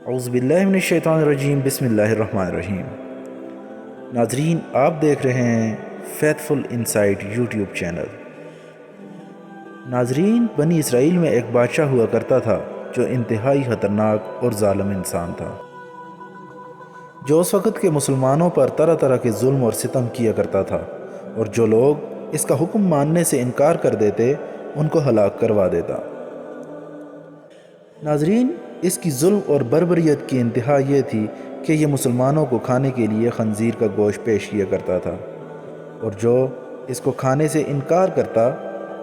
اعوذ باللہ من الشیطان الرجیم بسم اللہ الرحمن الرحیم۔ ناظرین، آپ دیکھ رہے ہیں فیتھفل انسائٹ یوٹیوب چینل۔ ناظرین، بنی اسرائیل میں ایک بادشاہ ہوا کرتا تھا جو انتہائی خطرناک اور ظالم انسان تھا، جو اس وقت کے مسلمانوں پر طرح طرح کے ظلم اور ستم کیا کرتا تھا، اور جو لوگ اس کا حکم ماننے سے انکار کر دیتے ان کو ہلاک کروا دیتا۔ ناظرین، اس کی ظلم اور بربریت کی انتہا یہ تھی کہ یہ مسلمانوں کو کھانے کے لیے خنزیر کا گوشت پیش کیا کرتا تھا، اور جو اس کو کھانے سے انکار کرتا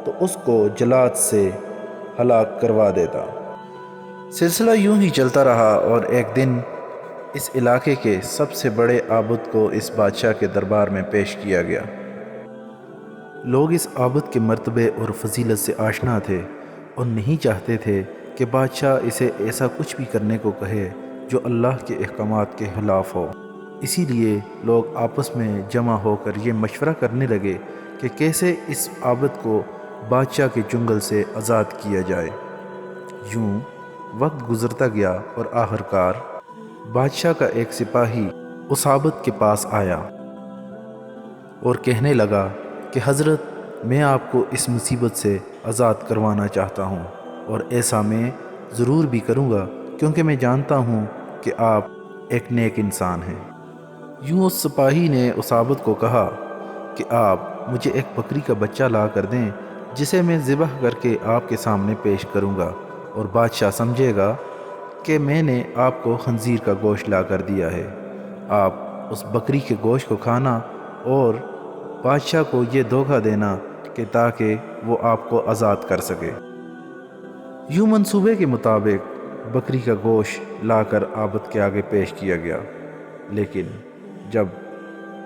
تو اس کو جلاد سے ہلاک کروا دیتا۔ سلسلہ یوں ہی چلتا رہا، اور ایک دن اس علاقے کے سب سے بڑے عابد کو اس بادشاہ کے دربار میں پیش کیا گیا۔ لوگ اس عابد کے مرتبے اور فضیلت سے آشنا تھے اور نہیں چاہتے تھے کہ بادشاہ اسے ایسا کچھ بھی کرنے کو کہے جو اللہ کے احکامات کے خلاف ہو۔ اسی لیے لوگ آپس میں جمع ہو کر یہ مشورہ کرنے لگے کہ کیسے اس عابد کو بادشاہ کے چنگل سے آزاد کیا جائے۔ یوں وقت گزرتا گیا اور آخرکار بادشاہ کا ایک سپاہی اس عابد کے پاس آیا اور کہنے لگا کہ حضرت، میں آپ کو اس مصیبت سے آزاد کروانا چاہتا ہوں، اور ایسا میں ضرور بھی کروں گا کیونکہ میں جانتا ہوں کہ آپ ایک نیک انسان ہیں۔ یوں اس سپاہی نے اس عابد کو کہا کہ آپ مجھے ایک بکری کا بچہ لا کر دیں جسے میں ذبح کر کے آپ کے سامنے پیش کروں گا، اور بادشاہ سمجھے گا کہ میں نے آپ کو خنزیر کا گوشت لا کر دیا ہے۔ آپ اس بکری کے گوشت کو کھانا اور بادشاہ کو یہ دھوکہ دینا کہ تاکہ وہ آپ کو آزاد کر سکے۔ یوں منصوبے کے مطابق بکری کا گوشت لا کر عابد کے آگے پیش کیا گیا، لیکن جب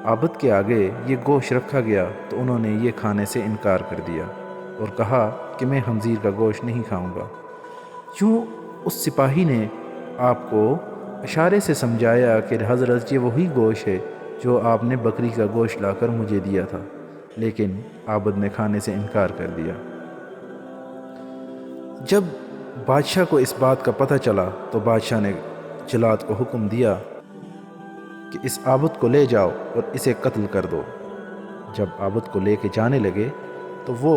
عابد کے آگے یہ گوشت رکھا گیا تو انہوں نے یہ کھانے سے انکار کر دیا اور کہا کہ میں خنزیر کا گوشت نہیں کھاؤں گا۔ یوں اس سپاہی نے آپ کو اشارے سے سمجھایا کہ حضرت، یہ وہی گوشت ہے جو آپ نے بکری کا گوشت لا کر مجھے دیا تھا، لیکن عابد نے کھانے سے انکار کر دیا۔ جب بادشاہ کو اس بات کا پتہ چلا تو بادشاہ نے جلاد کو حکم دیا کہ اس عابد کو لے جاؤ اور اسے قتل کر دو۔ جب عابد کو لے کے جانے لگے تو وہ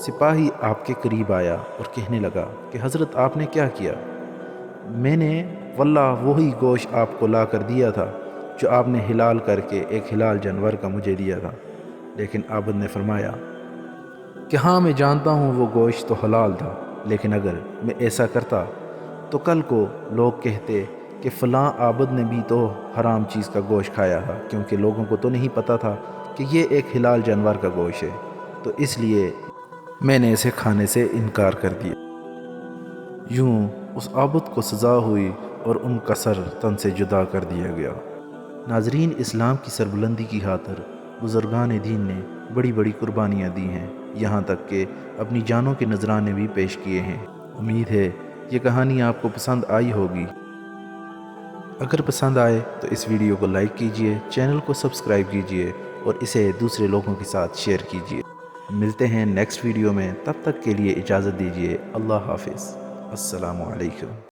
سپاہی آپ کے قریب آیا اور کہنے لگا کہ حضرت، آپ نے کیا کیا؟ میں نے واللہ وہی گوشت آپ کو لا کر دیا تھا جو آپ نے حلال کر کے ایک حلال جانور کا مجھے دیا تھا۔ لیکن عابد نے فرمایا کہ ہاں، میں جانتا ہوں وہ گوشت تو حلال تھا، لیکن اگر میں ایسا کرتا تو کل کو لوگ کہتے کہ فلاں عابد نے بھی تو حرام چیز کا گوشت کھایا تھا، کیونکہ لوگوں کو تو نہیں پتہ تھا کہ یہ ایک حلال جانور کا گوشت ہے، تو اس لیے میں نے اسے کھانے سے انکار کر دیا۔ یوں اس عابد کو سزا ہوئی اور ان کا سر تن سے جدا کر دیا گیا۔ ناظرین، اسلام کی سربلندی کی خاطر بزرگان دین نے بڑی بڑی قربانیاں دی ہیں، یہاں تک کہ اپنی جانوں کے نذرانے بھی پیش کیے ہیں۔ امید ہے یہ کہانی آپ کو پسند آئی ہوگی۔ اگر پسند آئے تو اس ویڈیو کو لائک کیجئے، چینل کو سبسکرائب کیجئے اور اسے دوسرے لوگوں کے ساتھ شیئر کیجئے۔ ملتے ہیں نیکسٹ ویڈیو میں، تب تک کے لیے اجازت دیجئے۔ اللہ حافظ۔ السلام علیکم۔